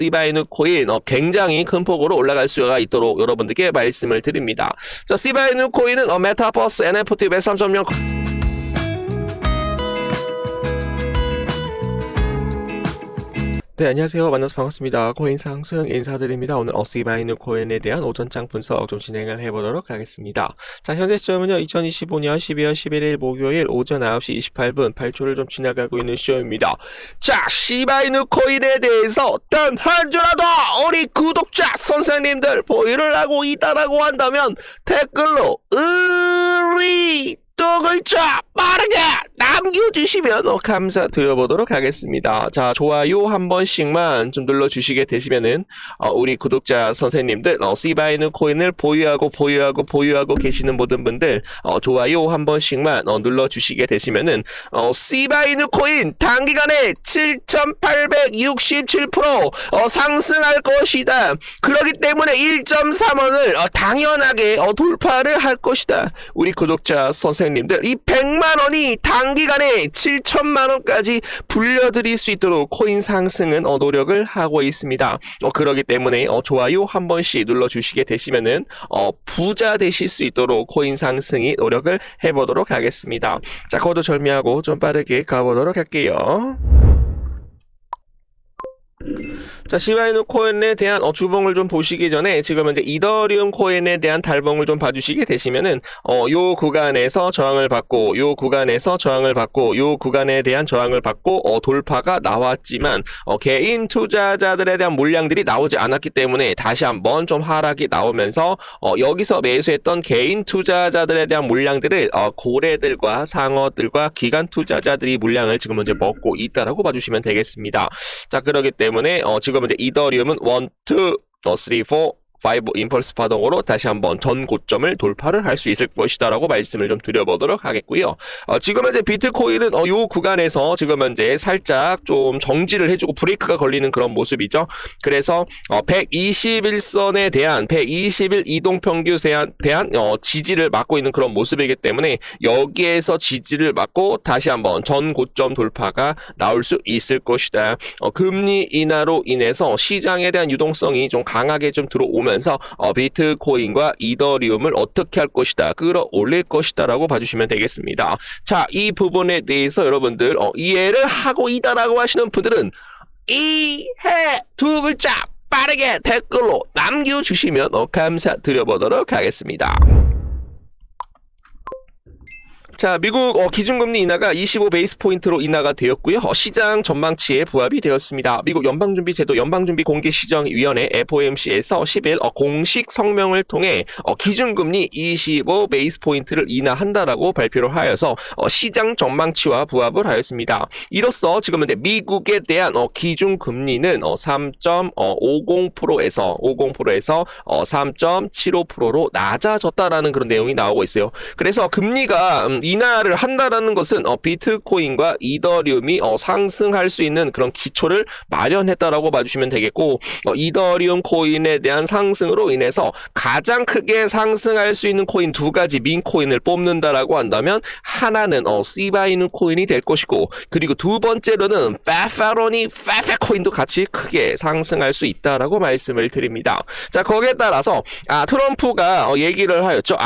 시바이누 코인 굉장히 큰 폭으로 올라갈 수가 있도록 여러분들께 말씀을 드립니다. 자, 시바이누 코인은 메타버스 NFT 웹 3.0 네, 안녕하세요. 만나서 반갑습니다. 코인 상승 인사드립니다. 오늘 시바이누 코인에 대한 오전장 분석 좀 진행을 해보도록 하겠습니다. 자, 현재 시점은요, 2025년 12월 11일 목요일 오전 9시 28분 8초를 좀 지나가고 있는 시점입니다. 자, 시바이누 코인에 대해서 단 한 주라도 우리 구독자 선생님들 보유를 하고 있다라고 한다면 댓글로 의리 두 글자 빠르게 남겨주시면 감사드려보도록 하겠습니다. 자, 좋아요 한 번씩만 좀 눌러주시게 되시면은 우리 구독자 선생님들 시바이누 코인을 보유하고 계시는 모든 분들 좋아요 한 번씩만 눌러주시게 되시면은 시바이누 코인 단기간에 7,867% 상승할 것이다. 그렇기 때문에 1.3원을 당연하게 돌파를 할 것이다. 우리 구독자 선생님들, 이 100만 원이 단기간에 7천만 원까지 불려드릴 수 있도록 코인 상승은 노력을 하고 있습니다. 그렇기 때문에 좋아요 한 번씩 눌러주시게 되시면은 부자 되실 수 있도록 코인 상승이 노력을 해보도록 하겠습니다. 자, 거두절미하고 좀 빠르게 가보도록 할게요. 자, 시바이누 코인에 대한 주봉을 좀 보시기 전에 지금 이제 이더리움 코인에 대한 달봉을 좀 봐주시게 되시면은 요 구간에서 저항을 받고 요 구간에서 저항을 받고 요 구간에 대한 저항을 받고 돌파가 나왔지만 개인 투자자들에 대한 물량들이 나오지 않았기 때문에 다시 한번 좀 하락이 나오면서 여기서 매수했던 개인 투자자들에 대한 물량들을 고래들과 상어들과 기관 투자자들이 물량을 지금 이제 먹고 있다라고 봐주시면 되겠습니다. 자, 그렇기 때문에 지금 이제 이더리움은 1, 2, 3, 4 5 임펄스 파동으로 다시 한번 전 고점을 돌파를 할 수 있을 것이다라고 말씀을 좀 드려보도록 하겠고요. 지금 현재 비트코인은 요 구간에서 지금 현재 살짝 좀 정지를 해주고 브레이크가 걸리는 그런 모습이죠. 그래서 121선에 대한 121 이동평균세에 대한 지지를 막고 있는 그런 모습이기 때문에 여기에서 지지를 막고 다시 한번 전 고점 돌파가 나올 수 있을 것이다. 금리 인하로 인해서 시장에 대한 유동성이 좀 강하게 좀 들어오면 면서 비트코인과 이더리움을 어떻게 할 것이다, 끌어올릴 것이다 라고 봐주시면 되겠습니다. 자, 이 부분에 대해서 여러분들 이해를 하고 있다라고 하시는 분들은 이해 두 글자 빠르게 댓글로 남겨주시면 감사드려보도록 하겠습니다. 자, 미국 기준금리 인하가 25 베이스 포인트로 인하가 되었고요. 시장 전망치에 부합이 되었습니다. 미국 연방준비제도 연방준비공개시정위원회 FOMC에서 10일 공식 성명을 통해 기준금리 25 베이스 포인트를 인하한다라고 발표를 하여서 시장 전망치와 부합을 하였습니다. 이로써 지금 이제 미국에 대한 기준금리는 3.50%에서 3.75%로 낮아졌다라는 그런 내용이 나오고 있어요. 그래서 금리가 인하를 한다라는 것은 비트코인과 이더리움이 상승할 수 있는 그런 기초를 마련했다라고 봐주시면 되겠고, 이더리움 코인에 대한 상승으로 인해서 가장 크게 상승할 수 있는 코인 두 가지 민코인을 뽑는다라고 한다면 하나는 시바이누 코인이 될 것이고, 그리고 두 번째로는 페페로니 코인도 같이 크게 상승할 수 있다라고 말씀을 드립니다. 자, 거기에 따라서 트럼프가 얘기를 하였죠.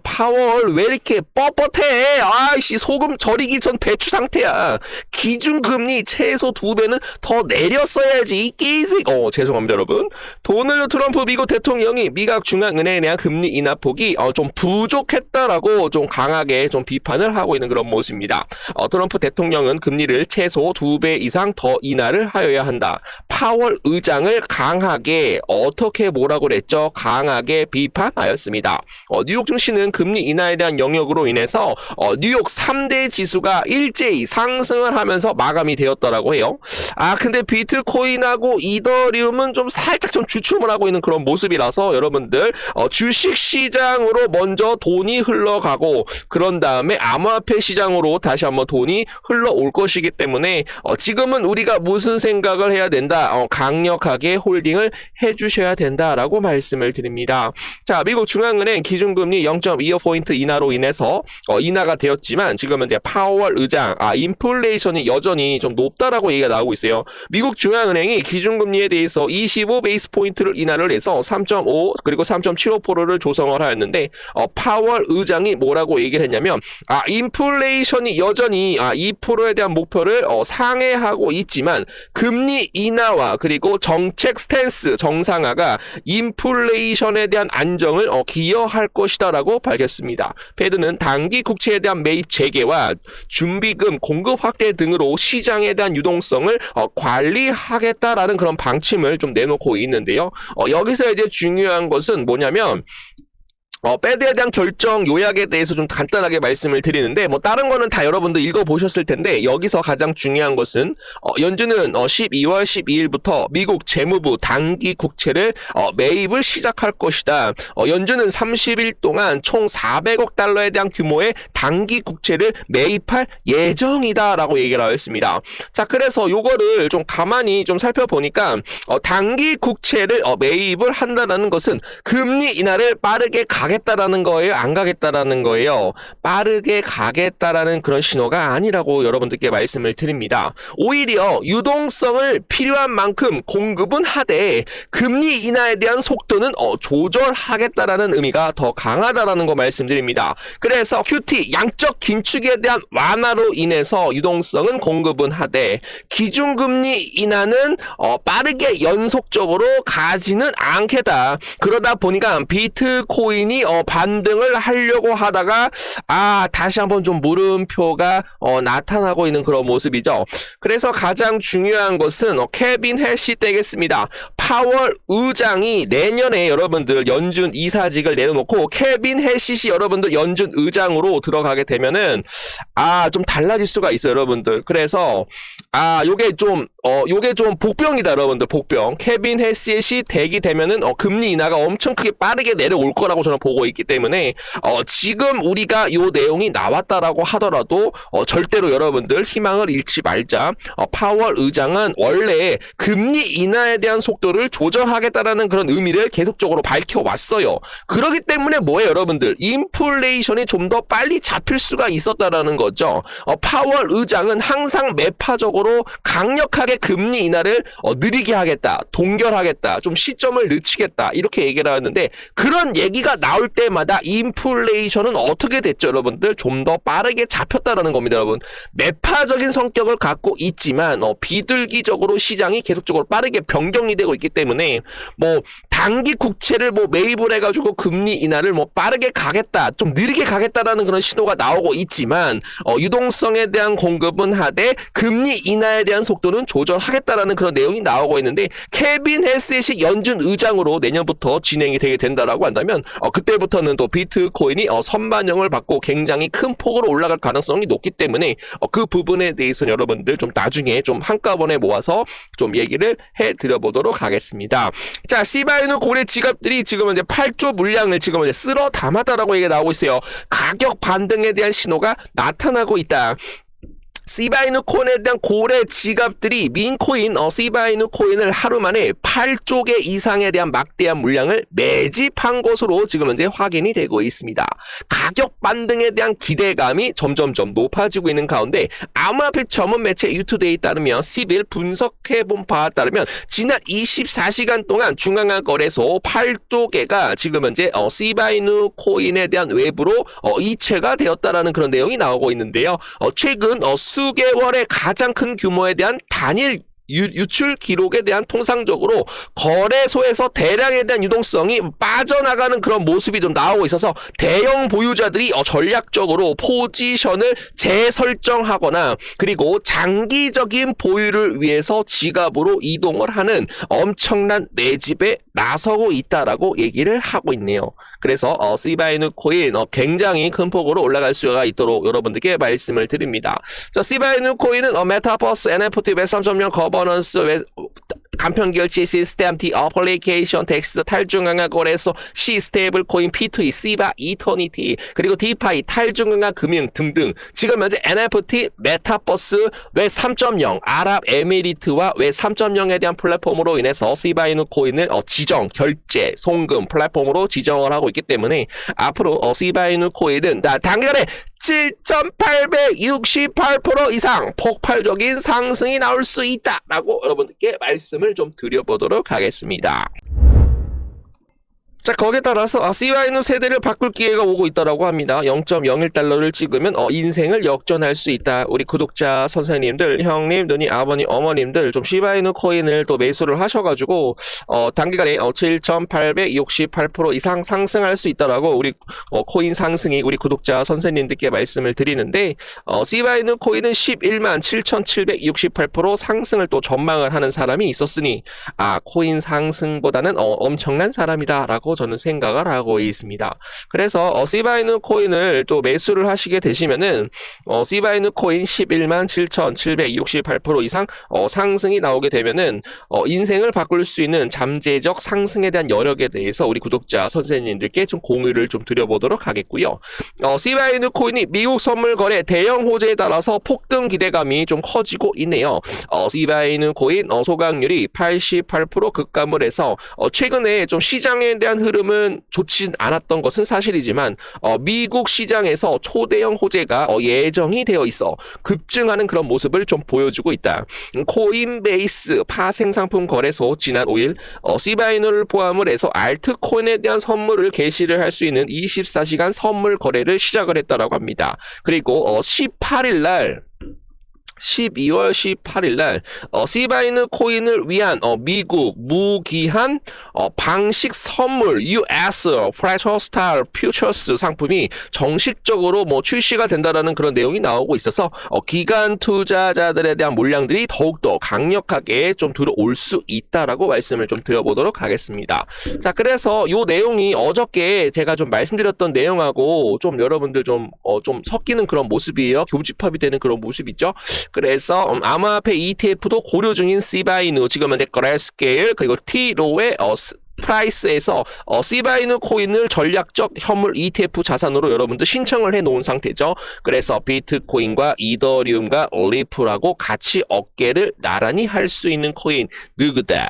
파월 왜 이렇게 뻣뻣해? 아이씨, 소금 절이기 전 배추 상태야. 기준금리 최소 2배는 더 내렸어야지 이 깨이지. 죄송합니다 여러분. 도널드 트럼프 미국 대통령이 미국 중앙은행에 대한 금리 인하 폭이 좀 부족했다라고 좀 강하게 좀 비판을 하고 있는 그런 모습입니다. 트럼프 대통령은 금리를 최소 2배 이상 더 인하를 하여야 한다. 파월 의장을 강하게 어떻게 뭐라고 그랬죠? 강하게 비판하였습니다. 뉴욕 증시는 금리 인하에 대한 영역으로 인해서 뉴욕 3대 지수가 일제히 상승을 하면서 마감이 되었다라고 해요. 근데 비트코인하고 이더리움은 좀 살짝 좀 주춤을 하고 있는 그런 모습이라서 여러분들 주식시장으로 먼저 돈이 흘러가고 그런 다음에 암호화폐 시장으로 다시 한번 돈이 흘러올 것이기 때문에 지금은 우리가 무슨 생각을 해야 된다? 강력하게 홀딩을 해주셔야 된다라고 말씀을 드립니다. 자, 미국 중앙은행 기준금리 0.25포인트 인하로 인해서 인하가 완화가 되었지만 지금은 이제 파월 의장, 인플레이션이 여전히 좀 높다라고 얘기가 나오고 있어요. 미국 중앙은행이 기준금리에 대해서 25 베이스 포인트를 인하를 해서 3.5 그리고 3.75%를 조성을 하였는데 파월 의장이 뭐라고 얘기를 했냐면 인플레이션이 여전히 2%에 대한 목표를 상회하고 있지만 금리 인하와 그리고 정책 스탠스 정상화가 인플레이션에 대한 안정을 기여할 것이다라고 밝혔습니다. 페드는 단기 국채에 대한 매입 재개와 준비금 공급 확대 등으로 시장에 대한 유동성을 관리하겠다라는 그런 방침을 좀 내놓고 있는데요. 여기서 이제 중요한 것은 뭐냐면 패드에 대한 결정 요약에 대해서 좀 간단하게 말씀을 드리는데 다른 거는 다 여러분들 읽어보셨을 텐데 여기서 가장 중요한 것은 연준은 12월 12일부터 미국 재무부 단기 국채를 매입을 시작할 것이다. 연준은 30일 동안 총 400억 달러에 대한 규모의 단기 국채를 매입할 예정이다 라고 얘기를 하였습니다. 자, 그래서 요거를 좀 가만히 좀 살펴보니까 단기 국채를 매입을 한다는 것은 금리 인하를 빠르게 가겠다라는 거예요? 안 가겠다라는 거예요? 빠르게 가겠다라는 그런 신호가 아니라고 여러분들께 말씀을 드립니다. 오히려 유동성을 필요한 만큼 공급은 하되 금리 인하에 대한 속도는 조절하겠다라는 의미가 더 강하다라는 거 말씀드립니다. 그래서 QT 양적 긴축에 대한 완화로 인해서 유동성은 공급은 하되 기준금리 인하는 빠르게 연속적으로 가지는 않겠다. 그러다 보니까 비트코인이 반등을 하려고 하다가 다시 한번 좀 물음표가 나타나고 있는 그런 모습이죠. 그래서 가장 중요한 것은 케빈 해시 되겠습니다. 파월 의장이 내년에 여러분들 연준 이사직을 내려놓고 케빈 해시시 여러분들 연준 의장으로 들어가게 되면은 좀 달라질 수가 있어요, 여러분들. 그래서 요게 좀 복병이다, 여러분들. 복병. 케빈 해시시 되게 되면은 금리 인하가 엄청 크게 빠르게 내려올 거라고 저는 보고 있기 때문에 지금 우리가 요 내용이 나왔다라고 하더라도 절대로 여러분들 희망을 잃지 말자. 파월 의장은 원래 금리 인하에 대한 속도를 조절하겠다라는 그런 의미를 계속적으로 밝혀왔어요. 그렇기 때문에 뭐예요, 여러분들? 인플레이션이 좀 더 빨리 잡힐 수가 있었다라는 거죠. 파월 의장은 항상 매파적으로 강력하게 금리 인하를 느리게 하겠다, 동결하겠다, 좀 시점을 늦추겠다 이렇게 얘기를 하는데 그런 얘기가 나올 때마다 인플레이션은 어떻게 됐죠, 여러분들? 좀 더 빠르게 잡혔다라는 겁니다, 여러분. 매파적인 성격을 갖고 있지만 비둘기적으로 시장이 계속적으로 빠르게 변경이 되고 있기 때문에 단기 국채를 매입을 해가지고 금리 인하를 빠르게 가겠다, 좀 느리게 가겠다라는 그런 신호가 나오고 있지만 유동성에 대한 공급은 하되 금리 인하에 대한 속도는 조절하겠다라는 그런 내용이 나오고 있는데 케빈 해시시 연준 의장으로 내년부터 진행이 되게 된다라고 한다면 그때부터는 또 비트코인이 선반영을 받고 굉장히 큰 폭으로 올라갈 가능성이 높기 때문에 그 부분에 대해서는 여러분들 좀 나중에 좀 한꺼번에 모아서 좀 얘기를 해드려 보도록 하겠습니다. 자, 시바이누 고래 지갑들이 지금 이제 8조 물량을 지금 이제 쓸어 담았다라고 얘기가 나오고 있어요. 가격 반등에 대한 신호가 나타나고 있다. 시바이누 코인에 대한 고래 지갑들이 민코인 시바이누 코인을 하루 만에 8조 개 이상에 대한 막대한 물량을 매집한 것으로 지금 현재 확인이 되고 있습니다. 가격 반등에 대한 기대감이 점점점 높아지고 있는 가운데 암호화폐 전문 매체 유투데이에 따르면 10일 분석해본 바에 따르면 지난 24시간 동안 중앙화 거래소 8조 개가 지금 현재 시바이누 코인에 대한 외부로 이체가 되었다라는 그런 내용이 나오고 있는데요. 최근 수개월의 가장 큰 규모에 대한 단일 유출 기록에 대한 통상적으로 거래소에서 대량에 대한 유동성이 빠져나가는 그런 모습이 좀 나오고 있어서 대형 보유자들이 전략적으로 포지션을 재설정하거나 그리고 장기적인 보유를 위해서 지갑으로 이동을 하는 엄청난 매집에 나서고 있다라고 얘기를 하고 있네요. 그래서 시바이누 코인 굉장히 큰 폭으로 올라갈 수가 있도록 여러분들께 말씀을 드립니다. 자, 시바이누 코인은 메타버스 NFT 웹 3.0 거버넌스 간편결제 시스템, D 어플리케이션, 텍스트 탈중앙화 거래소, C 스테이블 코인, P2E, 시바 이터니티, 그리고 디파이 탈중앙화 금융 등등 지금 현재 NFT, 메타버스, 웹 3.0, 아랍에미리트와 웹 3.0에 대한 플랫폼으로 인해서 시바이누 코인을 지정, 결제, 송금 플랫폼으로 지정을 하고 있기 때문에 앞으로 시바이누 코인은 단기간에 7,868% 이상 폭발적인 상승이 나올 수 있다라고 여러분들께 말씀을 좀 드려보도록 하겠습니다. 자, 거기에 따라서 시바이누 세대를 바꿀 기회가 오고 있다라고 합니다. 0.01달러를 찍으면 인생을 역전할 수 있다. 우리 구독자 선생님들, 형님, 누님, 아버님, 어머님들 좀 시바이누 코인을 또 매수를 하셔가지고 단기간에 7,868% 이상 상승할 수 있다라고 우리 코인 상승이 우리 구독자 선생님들께 말씀을 드리는데 시바이누 코인은 11만 7,768% 상승을 또 전망을 하는 사람이 있었으니 코인 상승보다는 엄청난 사람이다라고 저는 생각을 하고 있습니다. 그래서 시바이누 코인을 또 매수를 하시게 되시면은 시바이누 코인 11만 7,768% 이상 상승이 나오게 되면은 인생을 바꿀 수 있는 잠재적 상승에 대한 여력에 대해서 우리 구독자 선생님들께 좀 공유를 좀 드려보도록 하겠고요. 시바이누 코인이 미국 선물 거래 대형 호재에 따라서 폭등 기대감이 좀 커지고 있네요. 시바이누 코인 소각률이 88% 급감을 해서 최근에 좀 시장에 대한 흐름은 좋지 않았던 것은 사실이지만 미국 시장에서 초대형 호재가 예정이 되어 있어 급증하는 그런 모습을 좀 보여주고 있다. 코인베이스 파생상품 거래소 지난 5일 시바이누를 포함을 해서 알트코인에 대한 선물을 게시를 할 수 있는 24시간 선물 거래를 시작을 했다라고 합니다. 그리고 18일 날 12월 18일 날 시바이누 코인을 위한 미국 무기한 방식 선물 US Precious Star Futures 상품이 정식적으로 출시가 된다라는 그런 내용이 나오고 있어서 기관 투자자들에 대한 물량들이 더욱더 강력하게 좀 들어올 수 있다라고 말씀을 좀 드려보도록 하겠습니다. 자, 그래서 이 내용이 어저께 제가 좀 말씀드렸던 내용하고 좀 여러분들 좀 섞이는 그런 모습이에요. 교집합이 되는 그런 모습이죠. 그래서 암호화폐 ETF도 고려 중인 시바이누, 지금 현재 그레스케일 그리고 T로의 프라이스에서 시바이누 코인을 전략적 현물 ETF 자산으로 여러분들 신청을 해 놓은 상태죠. 그래서 비트코인과 이더리움과 리플하고 같이 어깨를 나란히 할 수 있는 코인 누구다?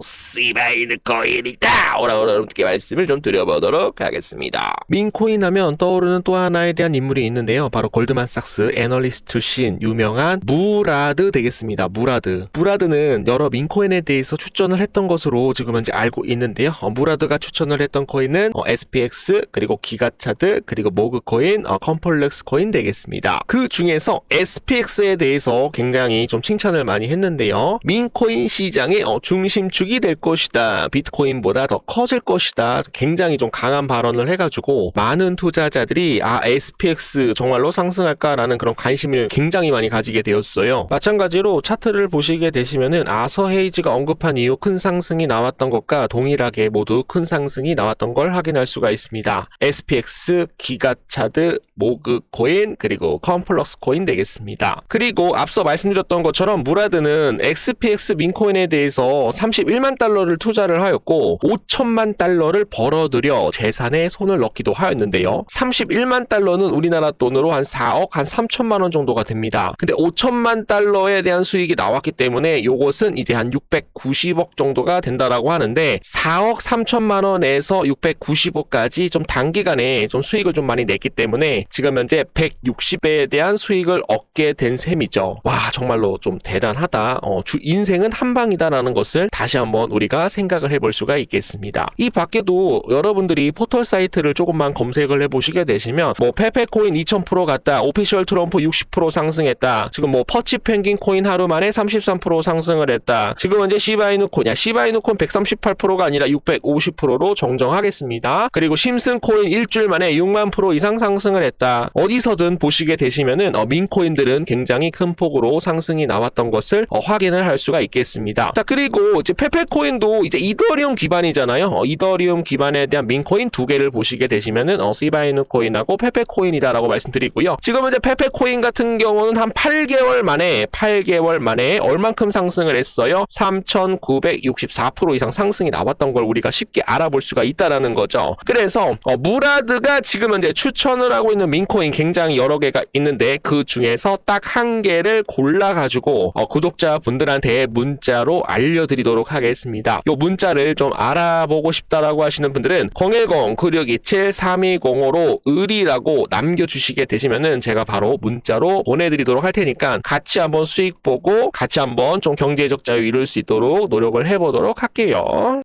시바이누 코인이다! 라고 여러분께 말씀을 좀 드려보도록 하겠습니다. 민코인 하면 떠오르는 또 하나에 대한 인물이 있는데요. 바로 골드만삭스 애널리스트신 유명한 무라드 되겠습니다. 무라드는 여러 민코인에 대해서 추천을 했던 것으로 지금 현재 알고 있는데요. 무라드가 추천을 했던 코인은 SPX 그리고 기가차드 그리고 모그코인, 컴플렉스 코인 되겠습니다. 그 중에서 SPX에 대해서 굉장히 좀 칭찬을 많이 했는데요. 민코인 시장의 중심축이 될 것이다. 비트코인보다 더 커질 것이다. 굉장히 좀 강한 발언을 해가지고 많은 투자자들이 SPX 정말로 상승할까라는 그런 관심을 굉장히 많이 가지게 되었어요. 마찬가지로 차트를 보시게 되시면은 아서 헤이즈가 언급한 이후 큰 상승이 나왔던 것과 동일하게 모두 큰 상승이 나왔던 걸 확인할 수가 있습니다. SPX, 기가차드, 모그코인 그리고 컴플럭스 코인 되겠습니다. 그리고 앞서 말씀드렸던 것처럼 무라드는 XPX 민코인에 대해서 31만 달러를 투자를 하였고 5천만 달러를 벌어들여 재산에 손을 넣기도 하였는데요. 31만 달러는 우리나라 돈으로 한 4억 한 3천만 원 정도가 됩니다. 근데 5천만 달러에 대한 수익이 나왔기 때문에 요것은 이제 한 690억 정도가 된다라고 하는데 4억 3천만 원에서 690억까지 좀 단기간에 좀 수익을 좀 많이 냈기 때문에 지금 현재 160배에 대한 수익을 얻게 된 셈이죠. 와, 정말로 좀 대단하다. 인생은 한 방이다라는 것을 다시 한번 우리가 생각을 해볼 수가 있겠습니다. 이 밖에도 여러분들이 포털 사이트를 조금만 검색을 해보시게 되시면 페페코인 2000% 갔다, 오피셜 트럼프 60% 상승했다, 지금 퍼치 펭귄 코인 하루 만에 33% 상승을 했다, 지금 현재 시바이누 코인 138%가 아니라 650%로 정정하겠습니다. 그리고 심슨 코인 일주일 만에 6만 % 이상 상승을 했다. 어디서든 보시게 되시면은 민코인들은 굉장히 큰 폭으로 상승이 나왔던 것을 확인을 할 수가 있겠습니다. 자, 그리고 이제 페페코인도 이제 이더리움 기반이잖아요. 이더리움 기반에 대한 민코인 두 개를 보시게 되시면은 시바이누 코인하고 페페코인이다라고 말씀드리고요. 지금 이제 페페코인 같은 경우는 한 8개월 만에 얼만큼 상승을 했어요? 3,964% 이상 상승이 나왔던 걸 우리가 쉽게 알아볼 수가 있다라는 거죠. 그래서 무라드가 지금 현재 추천을 하고 있는 민코인 굉장히 여러 개가 있는데 그 중에서 딱 한 개를 골라가지고 구독자분들한테 문자로 알려드리고 보내드리도록 하겠습니다. 요 문자를 좀 알아보고 싶다라고 하시는 분들은 010-9627-3205로 의리라고 남겨주시게 되시면은 제가 바로 문자로 보내드리도록 할 테니까 같이 한번 수익 보고 같이 한번 좀 경제적 자유 이룰 수 있도록 노력을 해보도록 할게요.